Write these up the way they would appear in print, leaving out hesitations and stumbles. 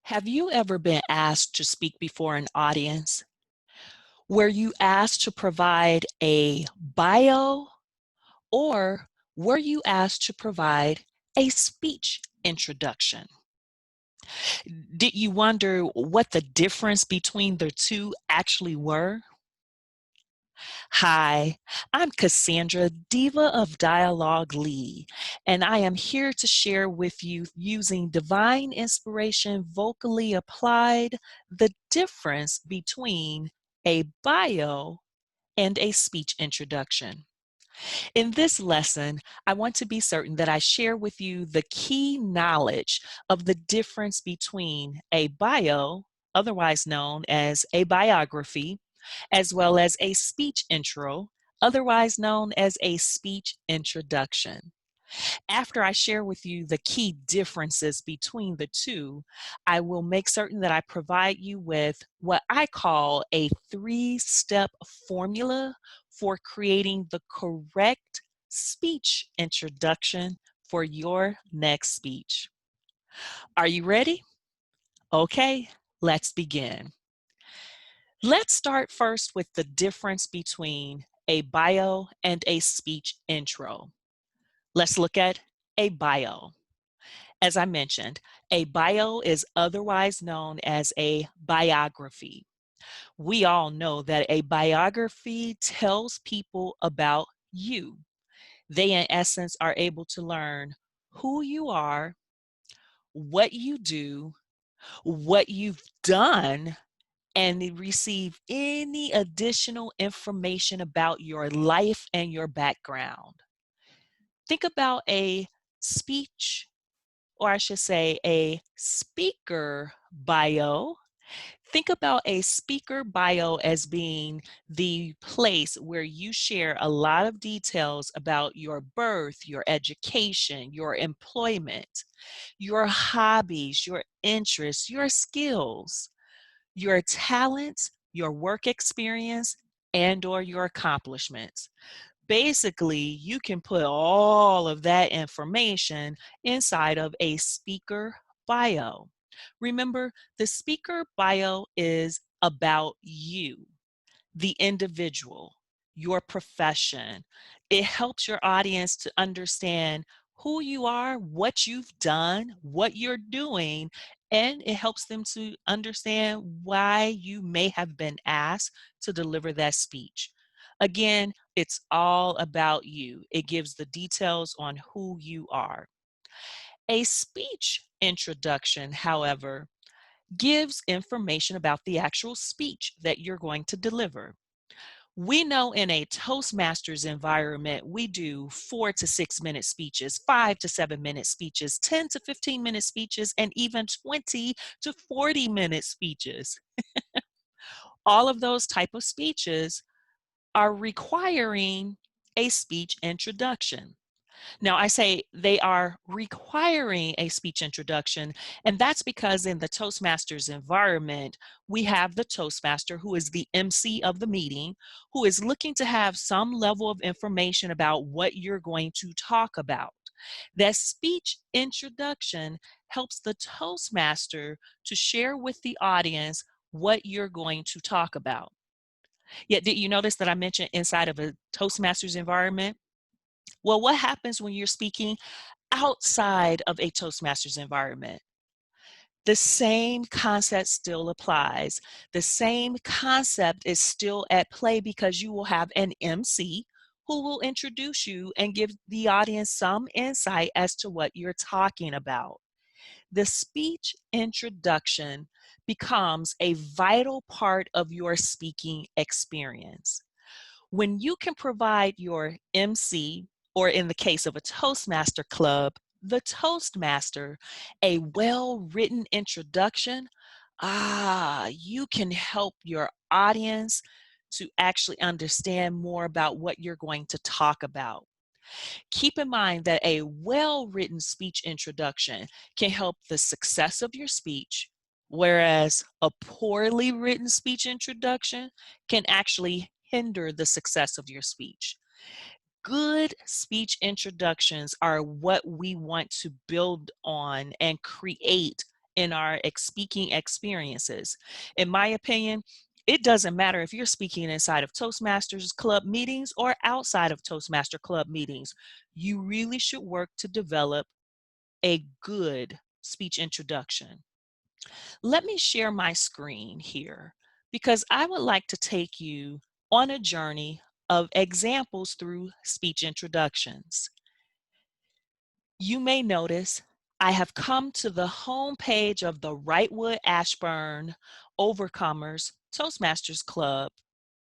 Have you ever been asked to speak before an audience? Were you asked to provide a bio or were you asked to provide a speech introduction? Did you wonder what the difference between the two actually were? Hi, I'm Cassandra, Diva of Dialogue Lee, and I am here to share with you using divine inspiration vocally applied the difference between a bio and a speech introduction. In this lesson, I want to be certain that I share with you the key knowledge of the difference between a bio, otherwise known as a biography, as well as a speech intro, otherwise known as a speech introduction. After I share with you the key differences between the two, I will make certain that I provide you with what I call a three-step formula for creating the correct speech introduction for your next speech. Are you ready? Okay, let's begin. Let's start first with the difference between a bio and a speech intro. Let's look at a bio. As I mentioned, a bio is otherwise known as a biography. We all know that a biography tells people about you. They, in essence, are able to learn who you are, what you do, what you've done, and they receive any additional information about your life and your background. Think about a speech, or I should say a speaker bio. Think about a speaker bio as being the place where you share a lot of details about your birth, your education, your employment, your hobbies, your interests, your skills, your talents, your work experience, and or your accomplishments. Basically, you can put all of that information inside of a speaker bio. Remember, the speaker bio is about you, the individual, your profession. It helps your audience to understand who you are, what you've done, what you're doing, and it helps them to understand why you may have been asked to deliver that speech. Again, it's all about you. It gives the details on who you are. A speech introduction, however, gives information about the actual speech that you're going to deliver. We know in a Toastmasters environment, we do 4 to 6 minute speeches, 5 to 7 minute speeches, 10 to 15 minute speeches, and even 20 to 40 minute speeches. All of those type of speeches are requiring a speech introduction. Now, I say they are requiring a speech introduction, and that's because in the Toastmasters environment, we have the Toastmaster, who is the MC of the meeting, who is looking to have some level of information about what you're going to talk about. That speech introduction helps the Toastmaster to share with the audience what you're going to talk about. Yet, did you notice that I mentioned inside of a Toastmasters environment? Well, what happens when you're speaking outside of a Toastmasters environment? The same concept still applies. The same concept is still at play because you will have an MC who will introduce you and give the audience some insight as to what you're talking about. The speech introduction becomes a vital part of your speaking experience. When you can provide your MC, or in the case of a Toastmaster club, the Toastmaster, a well-written introduction, you can help your audience to actually understand more about what you're going to talk about. Keep in mind that a well-written speech introduction can help the success of your speech, whereas a poorly written speech introduction can actually hinder the success of your speech. Good speech introductions are what we want to build on and create in our speaking experiences. In my opinion, it doesn't matter if you're speaking inside of Toastmasters Club meetings or outside of Toastmaster Club meetings. You really should work to develop a good speech introduction. Let me share my screen here because I would like to take you on a journey of examples through speech introductions. You may notice I have come to the home page of the Wrightwood Ashburn Overcomers Toastmasters Club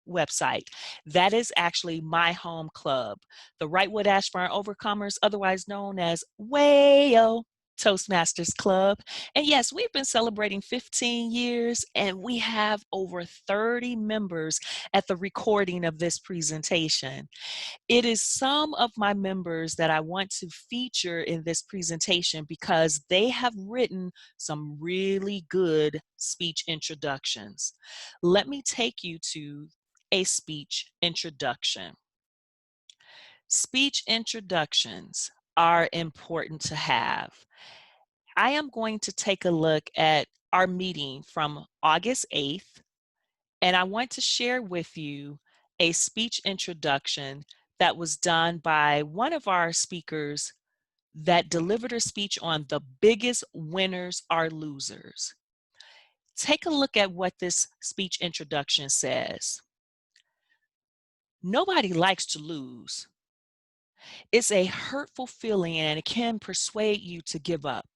website. That is actually my home club, the Wrightwood Ashburn Overcomers, otherwise known as WAO Toastmasters Club. And yes, we've been celebrating 15 years and we have over 30 members at the recording of this presentation. It is some of my members that I want to feature in this presentation because they have written some really good speech introductions. Let me take you to a speech introduction. Speech introductions are important to have. I am going to take a look at our meeting from August 8th, and I want to share with you a speech introduction that was done by one of our speakers that delivered a speech on the biggest winners are losers. Take a look at what this speech introduction says. Nobody likes to lose. It's a hurtful feeling and it can persuade you to give up.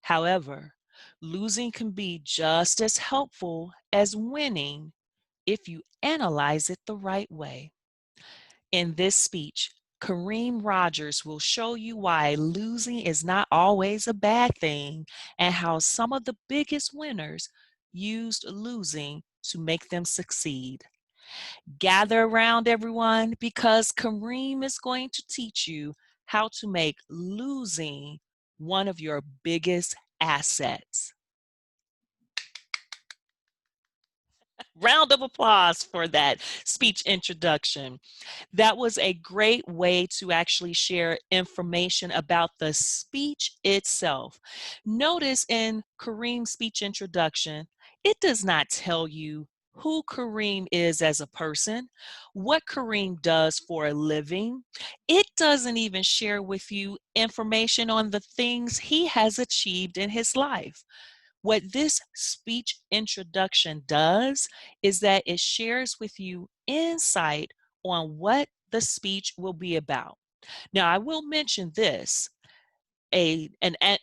However, losing can be just as helpful as winning if you analyze it the right way. In this speech, Kareem Rogers will show you why losing is not always a bad thing and how some of the biggest winners used losing to make them succeed. Gather around, everyone, because Kareem is going to teach you how to make losing one of your biggest assets. Round of applause for that speech introduction. That was a great way to actually share information about the speech itself. Notice in Kareem's speech introduction, it does not tell you who Kareem is as a person, what Kareem does for a living. It doesn't even share with you information on the things he has achieved in his life. What this speech introduction does is that it shares with you insight on what the speech will be about. Now, I will mention this. An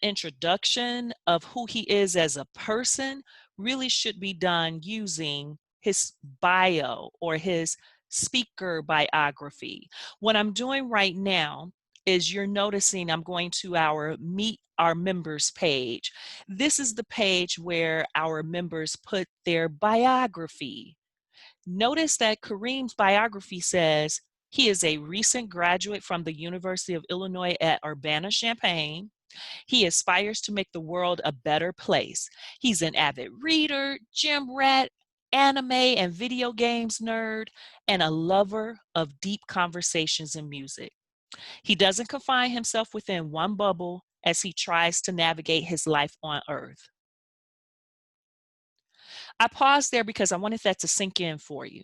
introduction of who he is as a person really should be done using his bio or his speaker biography. What I'm doing right now is you're noticing I'm going to our Meet Our Members page. This is the page where our members put their biography. Notice that Kareem's biography says he is a recent graduate from the University of Illinois at Urbana-Champaign. He aspires to make the world a better place. He's an avid reader, gym rat, anime and video games nerd, and a lover of deep conversations and music. He doesn't confine himself within one bubble as he tries to navigate his life on Earth. I paused there because I wanted that to sink in for you.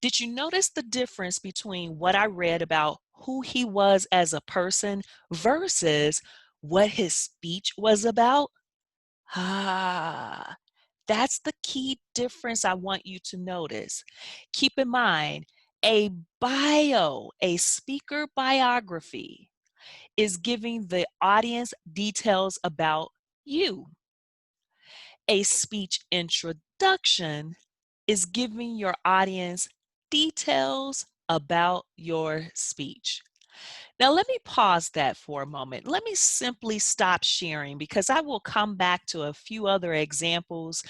Did you notice the difference between what I read about who he was as a person versus what his speech was about? Ah, that's the key difference I want you to notice. Keep in mind, a bio, a speaker biography, is giving the audience details about you. A speech introduction is giving your audience details about your speech. Now, let me pause that for a moment. Let me simply stop sharing because I will come back to a few other examples.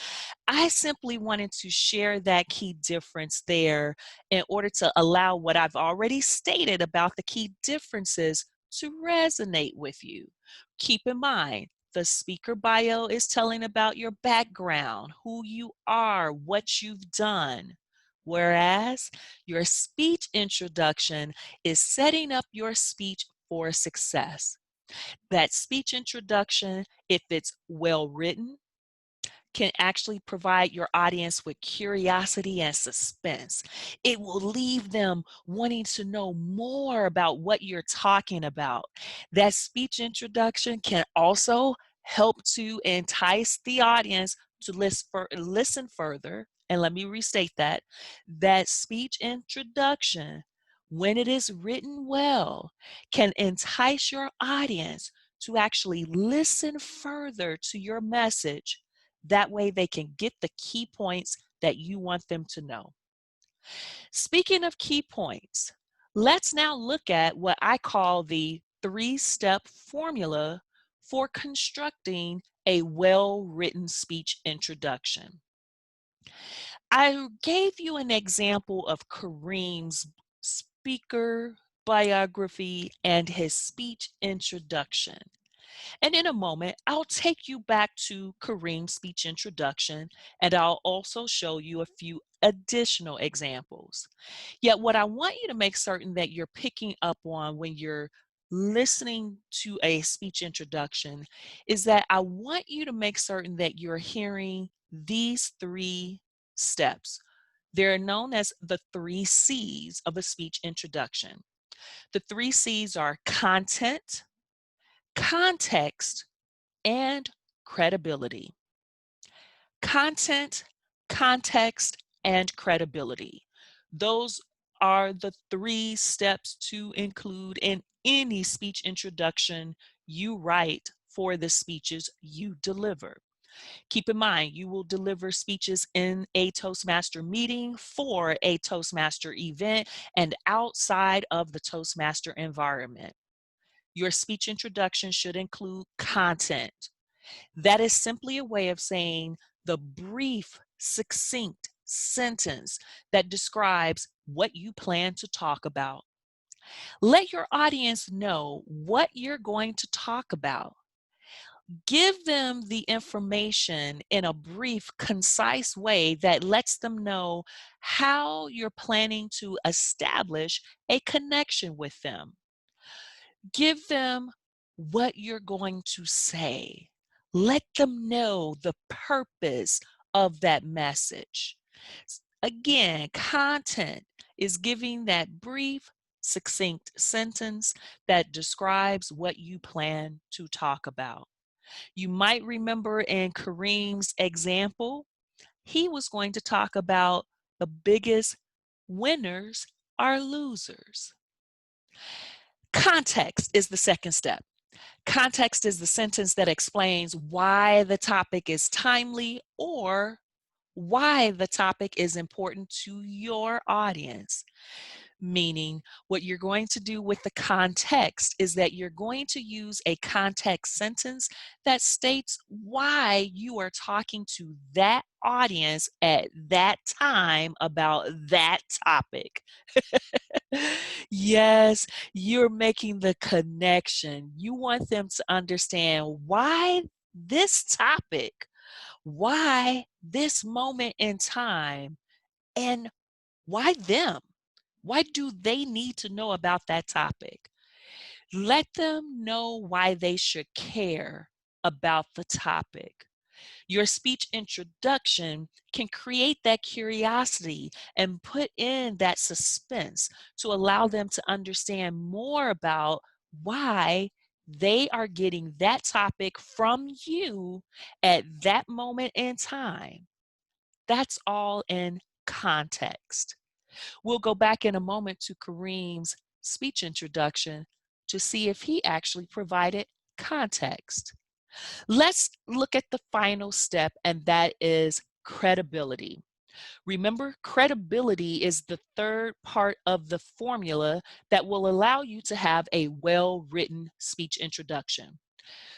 I simply wanted to share that key difference there in order to allow what I've already stated about the key differences to resonate with you. Keep in mind, the speaker bio is telling about your background, who you are, what you've done. Whereas your speech introduction is setting up your speech for success. That speech introduction, if it's well written, can actually provide your audience with curiosity and suspense. It will leave them wanting to know more about what you're talking about. That speech introduction can also help to entice the audience to listen further. And let me restate that. That speech introduction, when it is written well, can entice your audience to actually listen further to your message. That way they can get the key points that you want them to know. Speaking of key points, let's now look at what I call the three-step formula for constructing a well-written speech introduction. I gave you an example of Kareem's speaker biography and his speech introduction. And in a moment, I'll take you back to Kareem's speech introduction, and I'll also show you a few additional examples. Yet what I want you to make certain that you're picking up on when you're listening to a speech introduction is that I want you to make certain that you're hearing these three steps. They're known as the 3 C's of a speech introduction. The 3 C's are content, context, and credibility. Content, context, and credibility. Those are the 3 steps to include in any speech introduction you write for the speeches you deliver. Keep in mind, you will deliver speeches in a Toastmaster meeting, for a Toastmaster event, and outside of the Toastmaster environment. Your speech introduction should include content. That is simply a way of saying the brief, succinct sentence that describes what you plan to talk about. Let your audience know what you're going to talk about. Give them the information in a brief, concise way that lets them know how you're planning to establish a connection with them. Give them what you're going to say. Let them know the purpose of that message. Again, content is giving that brief, succinct sentence that describes what you plan to talk about. You might remember in Kareem's example, he was going to talk about the biggest winners are losers. Context is the second step. Context is the sentence that explains why the topic is timely or why the topic is important to your audience. Meaning, what you're going to do with the context is that you're going to use a context sentence that states why you are talking to that audience at that time about that topic. Yes, you're making the connection. You want them to understand why this topic, why this moment in time, and why them? Why do they need to know about that topic? Let them know why they should care about the topic. Your speech introduction can create that curiosity and put in that suspense to allow them to understand more about why they are getting that topic from you at that moment in time. That's all in context. We'll go back in a moment to Kareem's speech introduction to see if he actually provided context. Let's look at the final step, and that is credibility. Remember, credibility is the third part of the formula that will allow you to have a well-written speech introduction.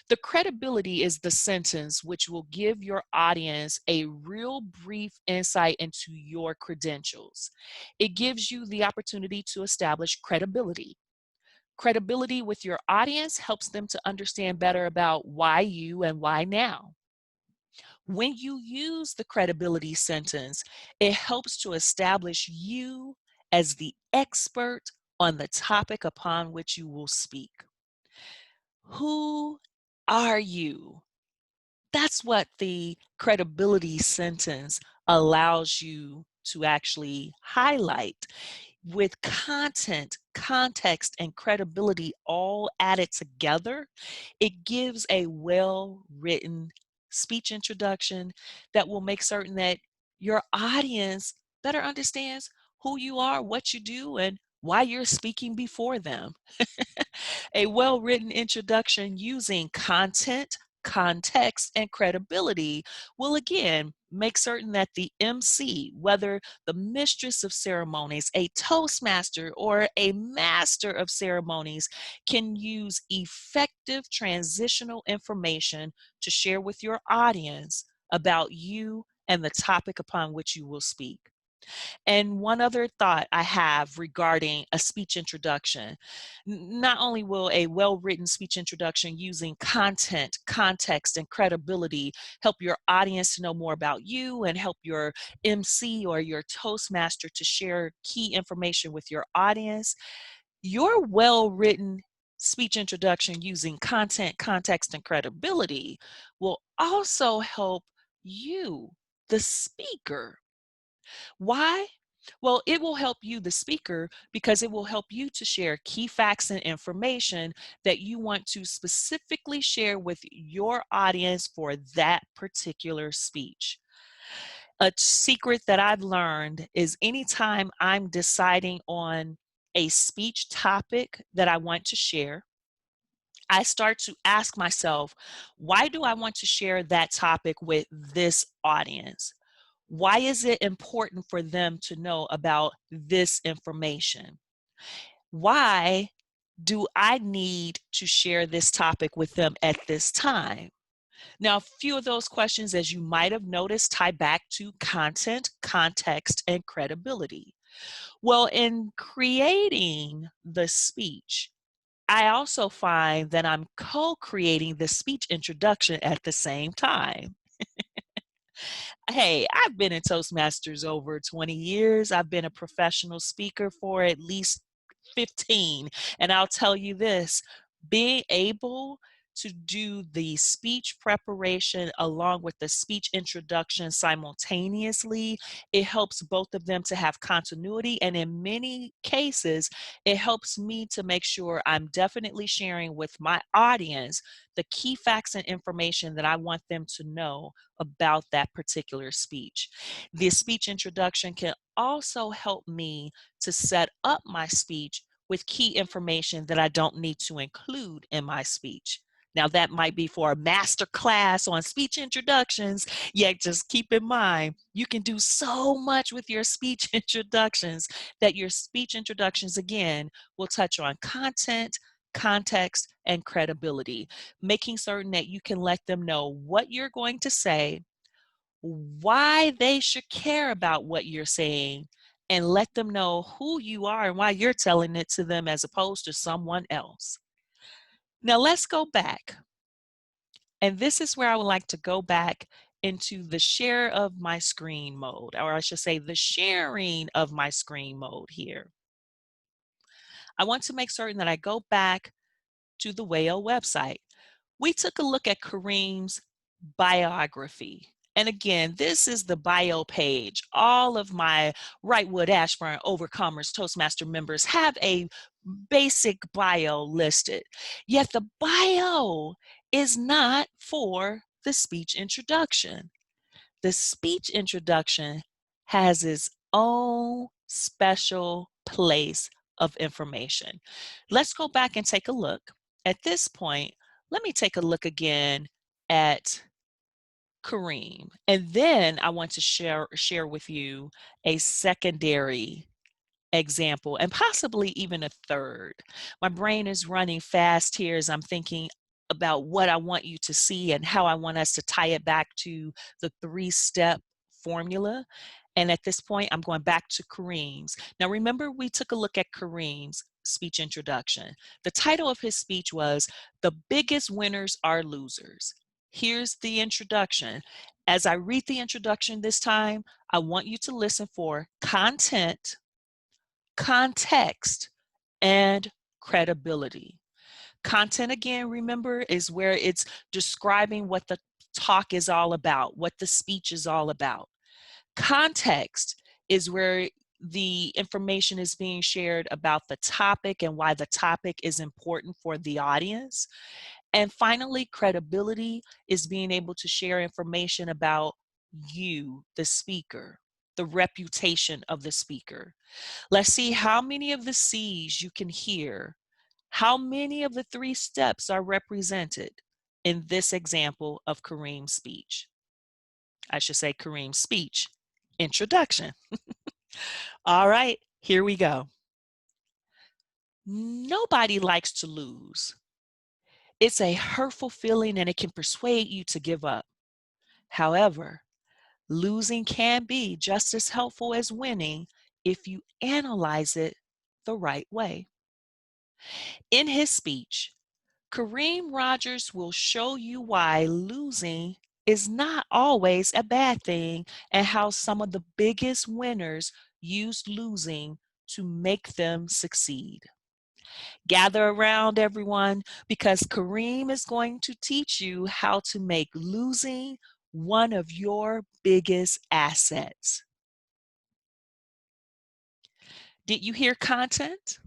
The credibility is the sentence which will give your audience a real brief insight into your credentials. It gives you the opportunity to establish credibility. Credibility with your audience helps them to understand better about why you and why now. When you use the credibility sentence, it helps to establish you as the expert on the topic upon which you will speak. Who are you? That's what the credibility sentence allows you to actually highlight. With content, context, and credibility all added together, it gives a well-written speech introduction that will make certain that your audience better understands who you are, what you do, and why you're speaking before them. A well-written introduction using content, context, and credibility will again make certain that the MC, whether the mistress of ceremonies, a toastmaster, or a master of ceremonies, can use effective transitional information to share with your audience about you and the topic upon which you will speak. And one other thought I have regarding a speech introduction, not only will a well-written speech introduction using content, context, and credibility help your audience to know more about you and help your MC or your Toastmaster to share key information with your audience, your well-written speech introduction using content, context, and credibility will also help you, the speaker. Why? Well, it will help you, the speaker, because it will help you to share key facts and information that you want to specifically share with your audience for that particular speech. A secret that I've learned is anytime I'm deciding on a speech topic that I want to share, I start to ask myself, why do I want to share that topic with this audience? Why is it important for them to know about this information? Why do I need to share this topic with them at this time? Now, a few of those questions, as you might have noticed, tie back to content, context, and credibility. Well, in creating the speech, I also find that I'm co-creating the speech introduction at the same time. Hey, I've been in Toastmasters over 20 years. I've been a professional speaker for at least 15. And I'll tell you this, being able to do the speech preparation along with the speech introduction simultaneously, it helps both of them to have continuity. And in many cases, it helps me to make sure I'm definitely sharing with my audience the key facts and information that I want them to know about that particular speech. The speech introduction can also help me to set up my speech with key information that I don't need to include in my speech. Now that might be for a master class on speech introductions, yet just keep in mind, you can do so much with your speech introductions that your speech introductions, again, will touch on content, context, and credibility, making certain that you can let them know what you're going to say, why they should care about what you're saying, and let them know who you are and why you're telling it to them as opposed to someone else. Now let's go back. And this is where I would like to go back into the share of my screen mode, or I should say the sharing of my screen mode here. I want to make certain that I go back to the WAO website. We took a look at Kareem's biography. And again, this is the bio page. All of my Wrightwood, Ashburn, Overcomers, Toastmaster members have a basic bio listed. Yet the bio is not for the speech introduction. The speech introduction has its own special place of information. Let's go back and take a look. At this point, let me take a look again at Kareem. And then I want to share with you a secondary example and possibly even a third. My brain is running fast here as I'm thinking about what I want you to see and how I want us to tie it back to the three-step formula. And at this point, I'm going back to Kareem's. Now, remember, we took a look at Kareem's speech introduction. The title of his speech was "The Biggest Winners Are Losers." Here's the introduction. As I read the introduction this time, I want you to listen for content, context, and credibility. Content, again, remember, is where it's describing what the talk is all about, what the speech is all about. Context is where the information is being shared about the topic and why the topic is important for the audience. And finally, credibility is being able to share information about you, the speaker, the reputation of the speaker. Let's see how many of the C's you can hear. How many of the 3 steps are represented in this example of Kareem's speech? I should say Kareem's speech. Introduction. All right, here we go. Nobody likes to lose. It's a hurtful feeling and it can persuade you to give up. However, losing can be just as helpful as winning if you analyze it the right way. In his speech, Kareem Rogers will show you why losing is not always a bad thing and how some of the biggest winners used losing to make them succeed. Gather around, everyone, because Kareem is going to teach you how to make losing one of your biggest assets. Did you hear content?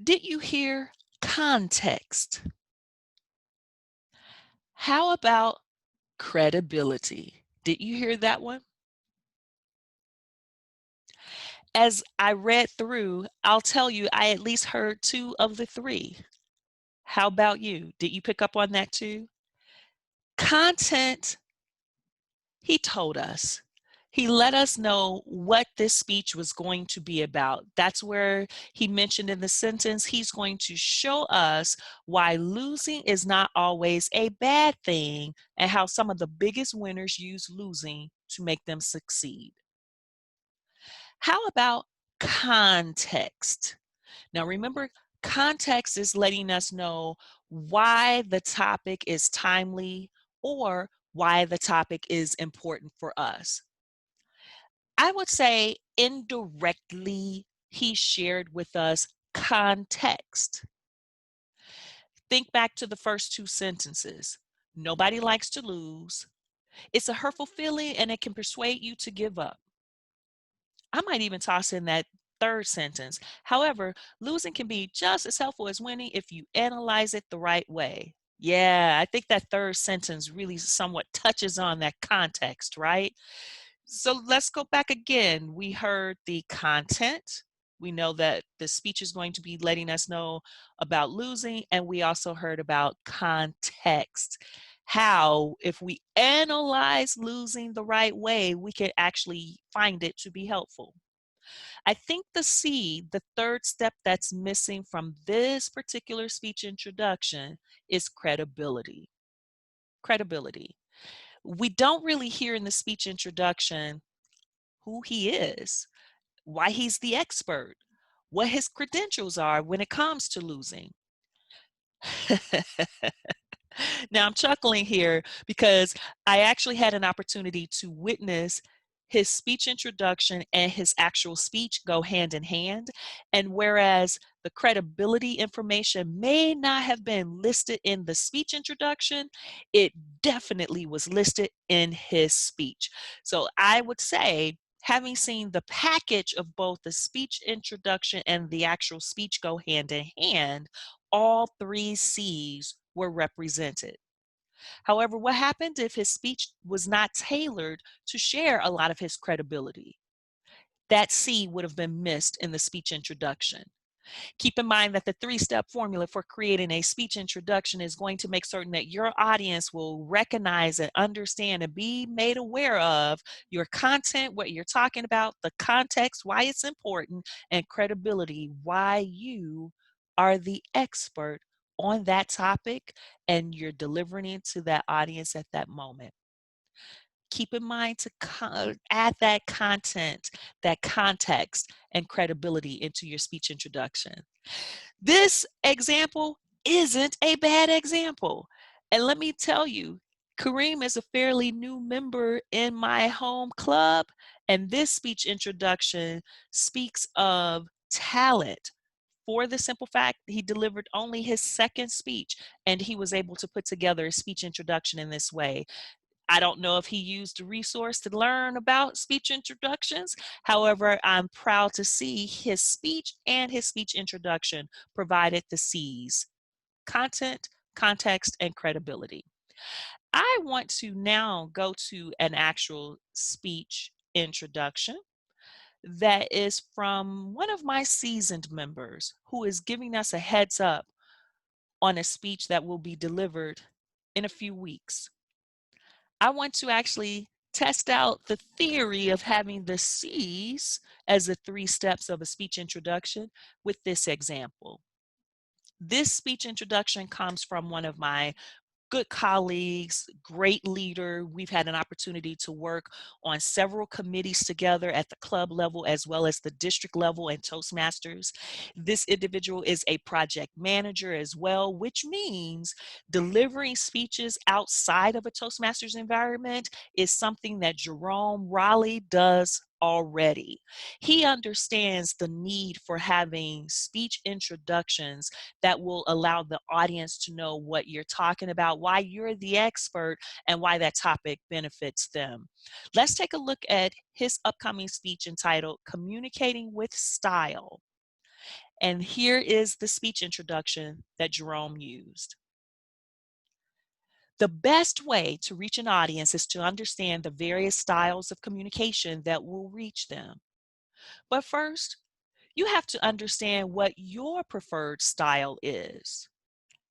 Did you hear context? How about credibility? Did you hear that one? As I read through, I'll tell you, I at least heard 2 of the 3. How about you? Did you pick up on that too? Content, he told us. He let us know what this speech was going to be about. That's where he mentioned in the sentence, he's going to show us why losing is not always a bad thing and how some of the biggest winners use losing to make them succeed. How about context? Now remember, context is letting us know why the topic is timely or why the topic is important for us. I would say indirectly, he shared with us context. Think back to the first 2 sentences. Nobody likes to lose. It's a hurtful feeling and it can persuade you to give up. I might even toss in that 3rd sentence. However, losing can be just as helpful as winning if you analyze it the right way. Yeah, I think that 3rd sentence really somewhat touches on that context, right? So let's go back again. We heard the content. We know that the speech is going to be letting us know about losing, and we also heard about context. How, if we analyze losing the right way, we can actually find it to be helpful. I think the C, the 3rd step that's missing from this particular speech introduction, is credibility. Credibility. We don't really hear in the speech introduction who he is, why he's the expert, what his credentials are when it comes to losing. Now I'm chuckling here because I actually had an opportunity to witness his speech introduction and his actual speech go hand in hand. And whereas the credibility information may not have been listed in the speech introduction, it definitely was listed in his speech. So I would say, having seen the package of both the speech introduction and the actual speech go hand in hand, all 3 C's were represented. However, what happened if his speech was not tailored to share a lot of his credibility? That C would have been missed in the speech introduction. Keep in mind that the 3-step formula for creating a speech introduction is going to make certain that your audience will recognize and understand and be made aware of your content, what you're talking about, the context, why it's important, and credibility, why you are the expert on that topic and you're delivering it to that audience at that moment. Keep in mind to add that content, that context, and credibility into your speech introduction. This example isn't a bad example. And let me tell you, Kareem is a fairly new member in my home club, and this speech introduction speaks of talent for the simple fact he delivered only his second speech, and he was able to put together a speech introduction in this way. I don't know if he used a resource to learn about speech introductions. However, I'm proud to see his speech and his speech introduction provided the C's: content, context, and credibility. I want to now go to an actual speech introduction that is from one of my seasoned members who is giving us a heads up on a speech that will be delivered in a few weeks. I want to actually test out the theory of having the C's as the 3 steps of a speech introduction with this example. This speech introduction comes from one of my good colleagues, great leader. We've had an opportunity to work on several committees together at the club level as well as the district level and Toastmasters. This individual is a project manager as well, which means delivering speeches outside of a Toastmasters environment is something that Jerome Raleigh does already. He understands the need for having speech introductions that will allow the audience to know what you're talking about, why you're the expert, and why that topic benefits them. Let's take a look at his upcoming speech entitled Communicating with Style. And here is the speech introduction that Jerome used. The best way to reach an audience is to understand the various styles of communication that will reach them. But first, you have to understand what your preferred style is.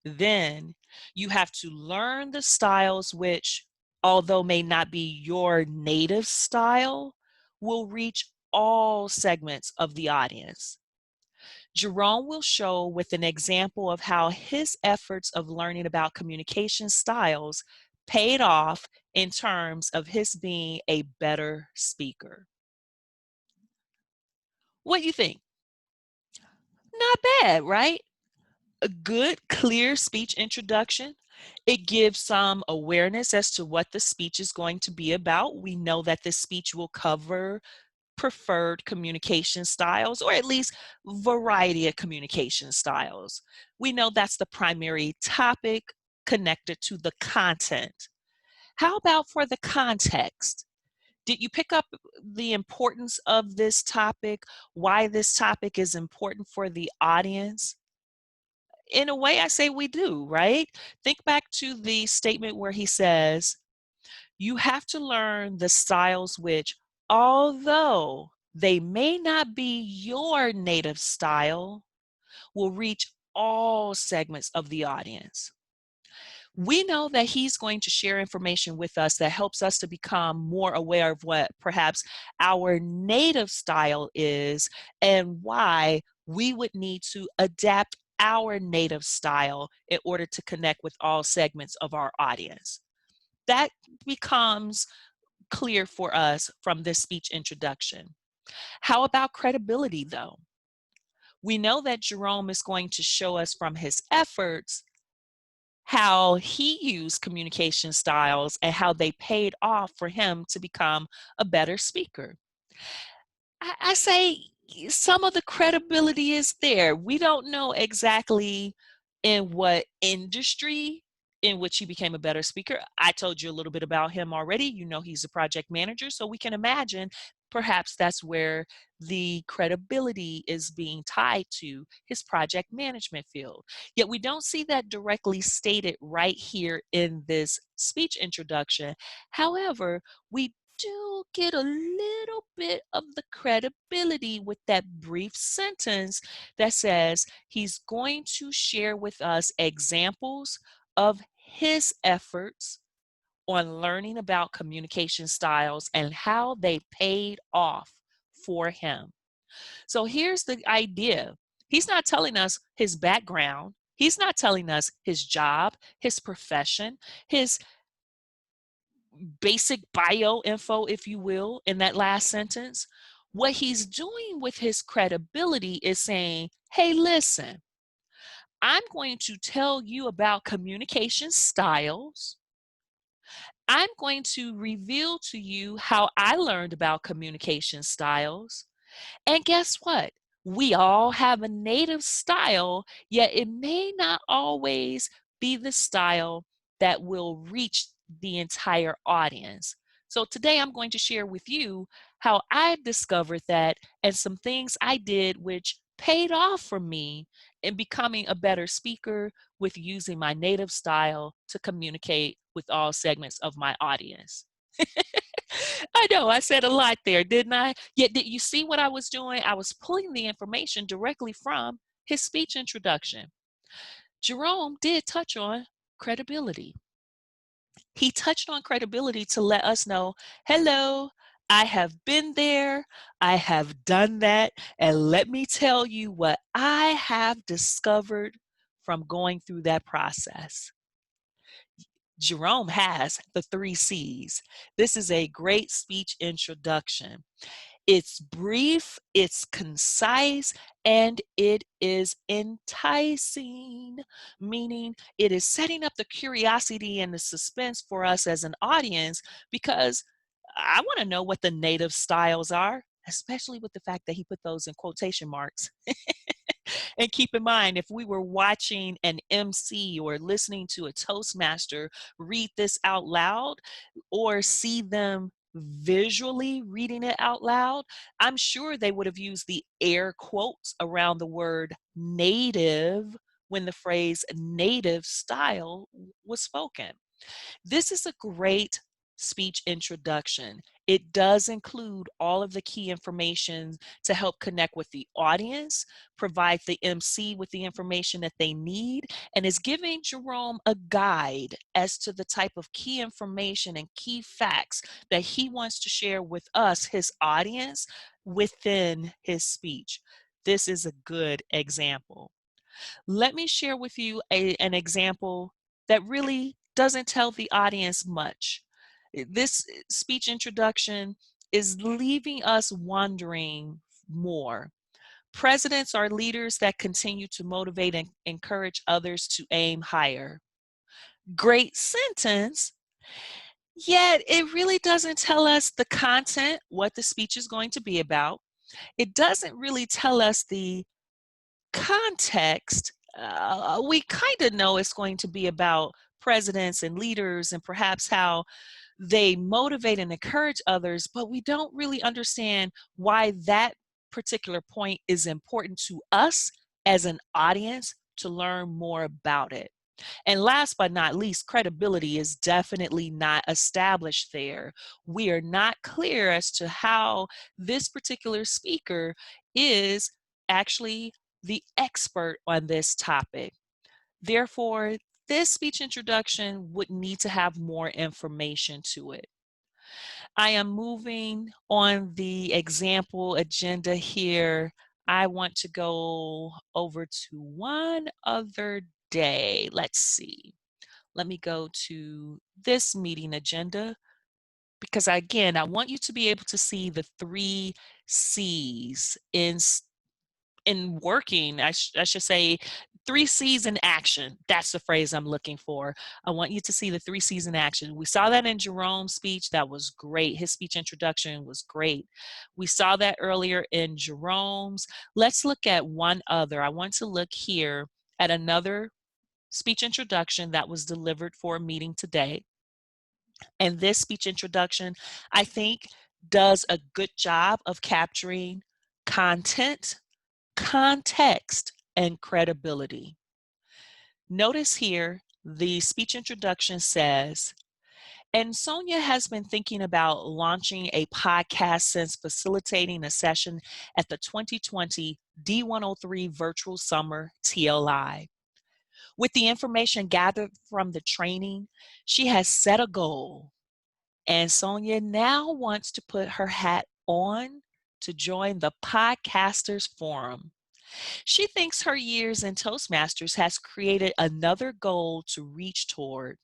Then you have to learn the styles which, although may not be your native style, will reach all segments of the audience. Jerome will show with an example of how his efforts of learning about communication styles paid off in terms of his being a better speaker. What do you think? Not bad, right? A good, clear speech introduction. It gives some awareness as to what the speech is going to be about. We know that this speech will cover preferred communication styles, or at least variety of communication styles. We know that's the primary topic connected to the content. How about for the context? Did you pick up the importance of this topic, why this topic is important for the audience? In a way, I say we do, right? Think back to the statement where he says, you have to learn the styles which, although they may not be your native style, will reach all segments of the audience. We know that he's going to share information with us that helps us to become more aware of what perhaps our native style is and why we would need to adapt our native style in order to connect with all segments of our audience. That becomes clear for us from this speech introduction. How about credibility, though? We know that Jerome is going to show us from his efforts how he used communication styles and how they paid off for him to become a better speaker. I say some of the credibility is there. We don't know exactly in what industry in which he became a better speaker. I told you a little bit about him already. You know, he's a project manager, so we can imagine perhaps that's where the credibility is being tied to his project management field. Yet we don't see that directly stated right here in this speech introduction. However, we do get a little bit of the credibility with that brief sentence that says he's going to share with us examples of his efforts on learning about communication styles and how they paid off for him. So here's the idea. He's not telling us his background. He's not telling us his job, his profession, his basic bio info, if you will, in that last sentence. What he's doing with his credibility is saying, hey, listen, I'm going to tell you about communication styles. I'm going to reveal to you how I learned about communication styles. And guess what? We all have a native style, yet it may not always be the style that will reach the entire audience. So today I'm going to share with you how I discovered that and some things I did which paid off for me in becoming a better speaker with using my native style to communicate with all segments of my audience. I know I said a lot there, didn't I? Yet, did you see what I was doing? I was pulling the information directly from his speech introduction. Jerome did touch on credibility. He touched on credibility to let us know, hello, I have been there, I have done that, and let me tell you what I have discovered from going through that process. Jerome has the 3 C's. This is a great speech introduction. It's brief, it's concise, and it is enticing, meaning it is setting up the curiosity and the suspense for us as an audience because I want to know what the native styles are, especially with the fact that he put those in quotation marks. And keep in mind, if we were watching an MC or listening to a Toastmaster read this out loud or see them visually reading it out loud, I'm sure they would have used the air quotes around the word native when the phrase native style was spoken. This is a great speech introduction. It does include all of the key information to help connect with the audience, provide the MC with the information that they need, and is giving Jerome a guide as to the type of key information and key facts that he wants to share with us, his audience, within his speech. This is a good example. Let me share with you an example that really doesn't tell the audience much. This speech introduction is leaving us wondering more. Presidents are leaders that continue to motivate and encourage others to aim higher. Great sentence, yet it really doesn't tell us the content, what the speech is going to be about. It doesn't really tell us the context. We kind of know it's going to be about presidents and leaders and perhaps how they motivate and encourage others, but we don't really understand why that particular point is important to us as an audience to learn more about it. And last but not least, credibility is definitely not established there. We are not clear as to how this particular speaker is actually the expert on this topic. Therefore, this speech introduction would need to have more information to it. I am moving on the example agenda here. I want to go over to one other day. Let's see. Let me go to this meeting agenda because again, I want you to be able to see the 3 C's in working. I should say 3 C's in action. That's the phrase I'm looking for. I want you to see the 3 C's in action. We saw that in Jerome's speech. That was great. His speech introduction was great. We saw that earlier in Jerome's. Let's look at one other. I want to look here at another speech introduction that was delivered for a meeting today. And this speech introduction, I think, does a good job of capturing content, context, and credibility. Notice here, the speech introduction says, and Sonia has been thinking about launching a podcast since facilitating a session at the 2020 D103 Virtual Summer TLI. With the information gathered from the training, she has set a goal, and Sonia now wants to put her hat on to join the Podcasters Forum. She thinks her years in Toastmasters has created another goal to reach toward.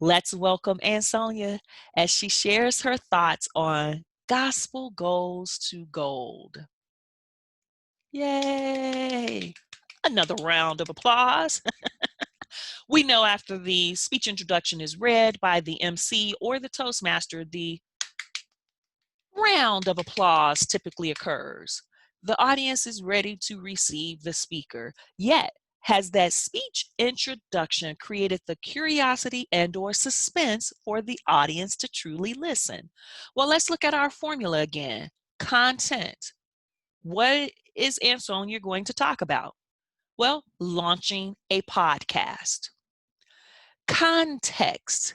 Let's welcome Ansonia as she shares her thoughts on Gospel Goals to Gold. Yay! Another round of applause. We know after the speech introduction is read by the MC or the Toastmaster, the round of applause typically occurs. The audience is ready to receive the speaker. Yet, has that speech introduction created the curiosity and or suspense for the audience to truly listen? Well, let's look at our formula again. Content. What is Ansonia going to talk about? Well, launching a podcast. Context.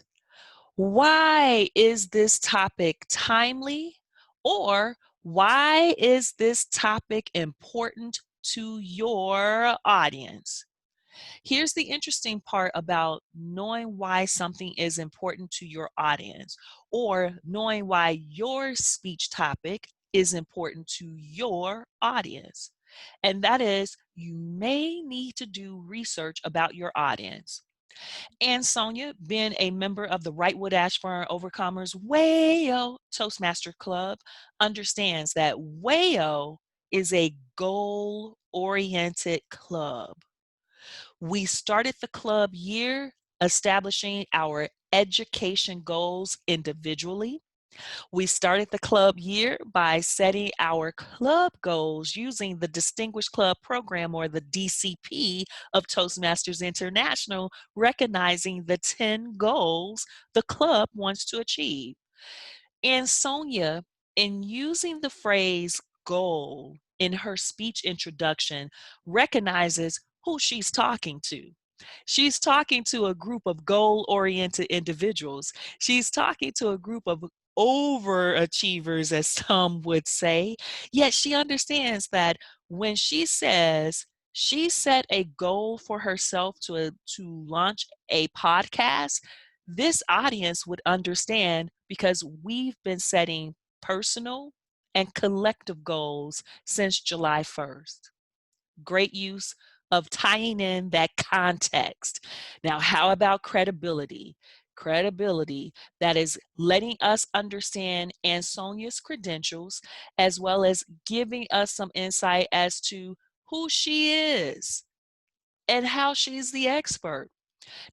Why is this topic timely? Or why is this topic important to your audience? Here's the interesting part about knowing why something is important to your audience, or knowing why your speech topic is important to your audience. And that is, you may need to do research about your audience. And Sonia, being a member of the Wrightwood Ashburn Overcomers WAO Toastmaster Club, understands that WAO is a goal-oriented club. We started the club year establishing our education goals individually. We started the club year by setting our club goals using the Distinguished Club Program, or the DCP, of Toastmasters International, recognizing the 10 goals the club wants to achieve. And Sonia, in using the phrase goal in her speech introduction, recognizes who she's talking to. She's talking to a group of goal-oriented individuals. She's talking to a group of overachievers, as some would say. Yet she understands that when she says she set a goal for herself to launch a podcast, this audience would understand, because we've been setting personal and collective goals since July 1st. Great use of tying in that context. Now, how about credibility? Credibility, that is letting us understand Ansonia's credentials, as well as giving us some insight as to who she is and how she's the expert.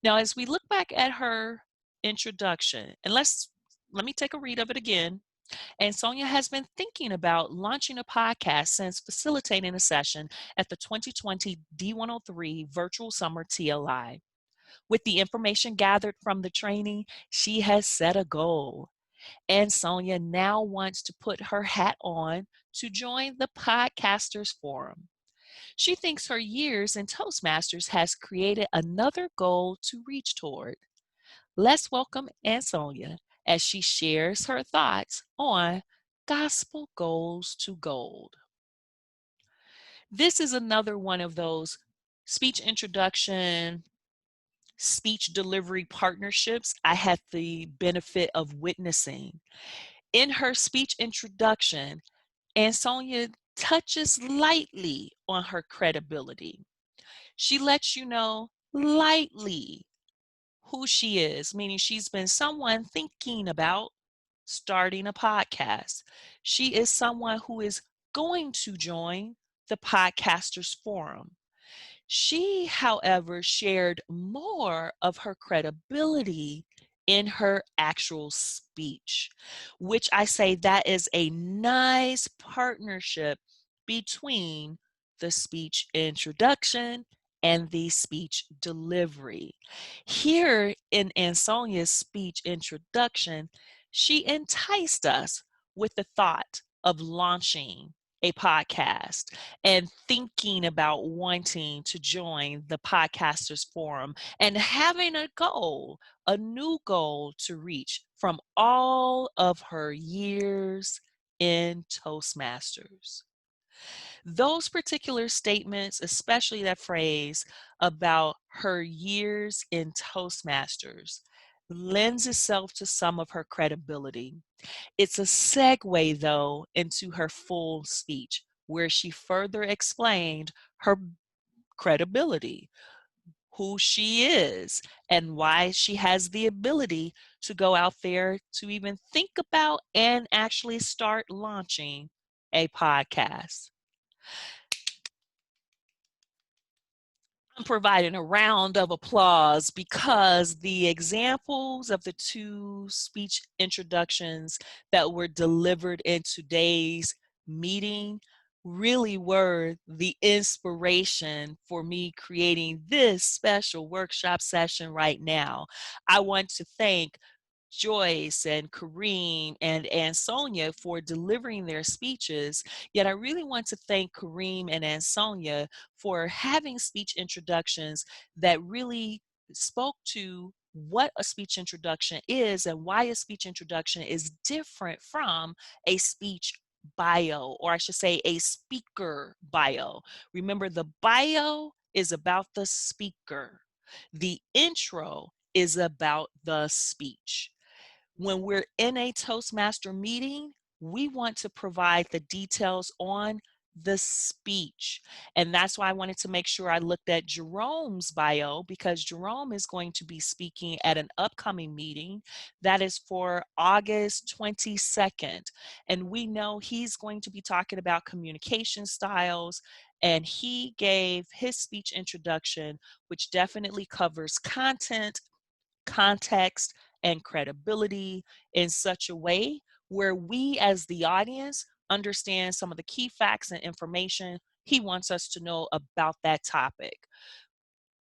Now, as we look back at her introduction, and let me take a read of it again. And Sonia has been thinking about launching a podcast since facilitating a session at the 2020 D103 Virtual Summer TLI. With the information gathered from the training, she has set a goal. And Sonia now wants to put her hat on to join the Podcasters Forum. She thinks her years in Toastmasters has created another goal to reach toward. Let's welcome Ansonia as she shares her thoughts on Gospel Goals to Gold. This is another one of those speech introduction, speech delivery partnerships I had the benefit of witnessing. In her speech introduction, Ansonia touches lightly on her credibility. She lets you know lightly who she is, meaning she's been someone thinking about starting a podcast. She is someone who is going to join the Podcasters Forum. She, however, shared more of her credibility in her actual speech, which I say that is a nice partnership between the speech introduction and the speech delivery. Here in Ansonia's speech introduction, she enticed us with the thought of launching a podcast and thinking about wanting to join the Podcasters Forum and having a goal, a new goal to reach from all of her years in Toastmasters. Those particular statements, especially that phrase about her years in Toastmasters, lends itself to some of her credibility. It's a segue, though, into her full speech, where she further explained her credibility, who she is, and why she has the ability to go out there to even think about and actually start launching a podcast. I'm providing a round of applause because the examples of the two speech introductions that were delivered in today's meeting really were the inspiration for me creating this special workshop session right now. I want to thank Joyce and Kareem and Sonia for delivering their speeches. Yet I really want to thank Kareem and Sonia for having speech introductions that really spoke to what a speech introduction is and why a speech introduction is different from a speech bio, or I should say a speaker bio. Remember, the bio is about the speaker. The intro is about the speech. When we're in a Toastmaster meeting, we want to provide the details on the speech. And that's why I wanted to make sure I looked at Jerome's bio, because Jerome is going to be speaking at an upcoming meeting that is for August 22nd. And we know he's going to be talking about communication styles. And he gave his speech introduction, which definitely covers content, context, and credibility in such a way where we as the audience understand some of the key facts and information he wants us to know about that topic.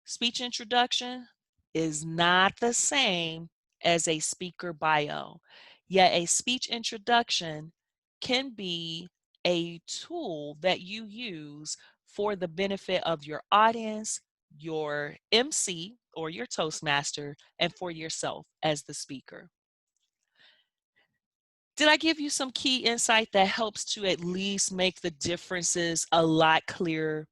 Speech introduction is not the same as a speaker bio, yet a speech introduction can be a tool that you use for the benefit of your audience, your MC or your Toastmaster, and for yourself as the speaker. Did I give you some key insight that helps to at least make the differences a lot clearer?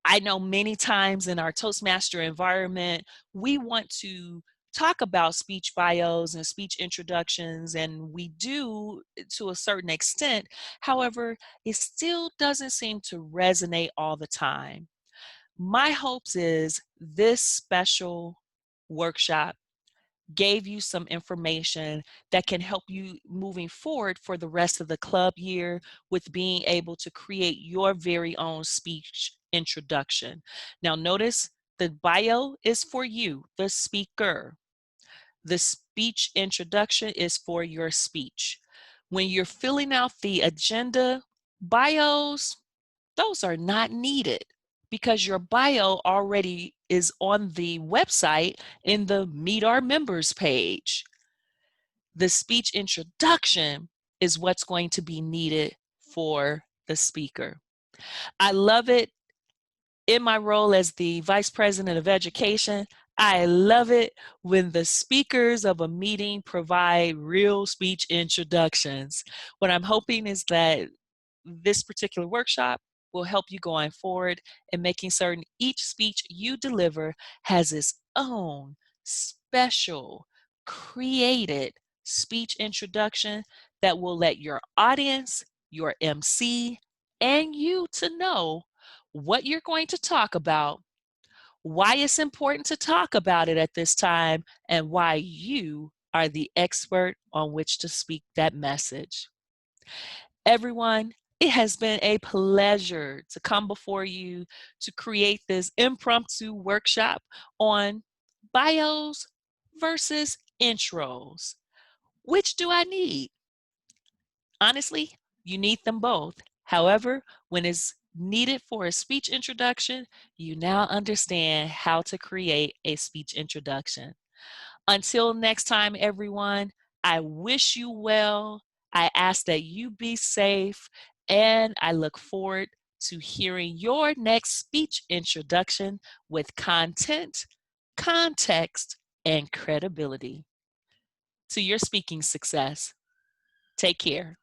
I know many times in our Toastmaster environment, we want to talk about speech bios and speech introductions, and we do to a certain extent. However, it still doesn't seem to resonate all the time. My hopes is this special workshop gave you some information that can help you moving forward for the rest of the club year with being able to create your very own speech introduction. Now notice the bio is for you, the speaker. The speech introduction is for your speech. When you're filling out the agenda, bios, those are not needed because your bio already is on the website in the Meet Our Members page. The speech introduction is what's going to be needed for the speaker. I love it in my role as the Vice President of Education. I love it when the speakers of a meeting provide real speech introductions. What I'm hoping is that this particular workshop will help you going forward in making certain each speech you deliver has its own special, created speech introduction that will let your audience, your MC, and you to know what you're going to talk about, why it's important to talk about it at this time, and why you are the expert on which to speak that message. Everyone, it has been a pleasure to come before you to create this impromptu workshop on bios versus intros. Which do I need? Honestly, you need them both. However, when it's needed for a speech introduction, you now understand how to create a speech introduction. Until next time, everyone, I wish you well. I ask that you be safe, and I look forward to hearing your next speech introduction with content, context, and credibility. To your speaking success. Take care.